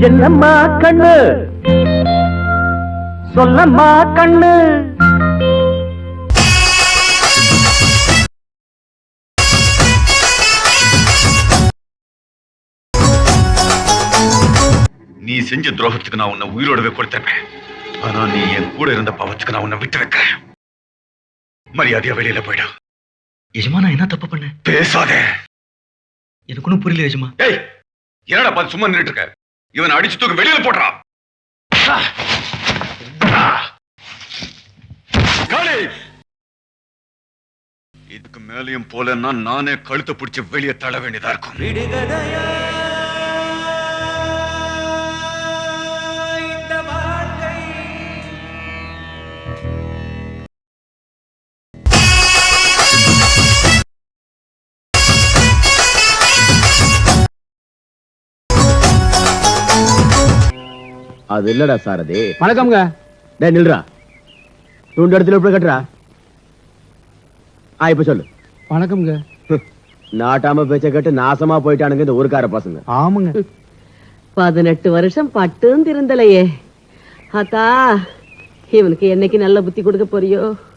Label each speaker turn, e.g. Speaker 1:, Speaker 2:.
Speaker 1: என்னம்மா கண்ணு சொல்லம்மா கண்ணு
Speaker 2: நீ செஞ்ச துரோகத்துக்கு நான் உன்னை உயிரோடவே கொடுத்தேன். ஆனா நீ என் கூட இருந்த பாவத்துக்கு நான் உன்னை விட்டு வைக்கிறேன். மரியாதையா வெளியில போயிடா.
Speaker 3: எஜமா நான் என்ன தப்பு பண்ணேன்?
Speaker 2: பேசாத.
Speaker 3: எனக்கு ஒன்றும் புரியல எஜமா.
Speaker 2: ஏய், என்னடா பார்த்து சும்மா நின்றுட்டு இருக்க? இவனை அடிச்சு தூக்கி வெளியில போடுறா. இதுக்கு மேலையும் போலன்னா நானே கழுத்தை பிடிச்சு வெளியே தள்ள வேண்டியதா இருக்கும்.
Speaker 4: அது இல்லடா சாரதி.
Speaker 1: வணக்கம்ங்க.
Speaker 4: டேய் நில்றா. துண்டு இடத்துல எப்படி கட்டுறா? இப்ப சொல்லு.
Speaker 1: வணக்கம்ங்க.
Speaker 4: நாட்டாம பேச்ச கேட்டு நாசமா போயிட்டானுங்க இந்த ஊருக்கார பசங்க.
Speaker 1: ஆமாங்க.
Speaker 5: 18 வருஷம் பட்டும் திருந்தலையே. அத்தா, இவனுக்கு என்னைக்கு நல்ல புத்தி கொடுக்க போறியோ?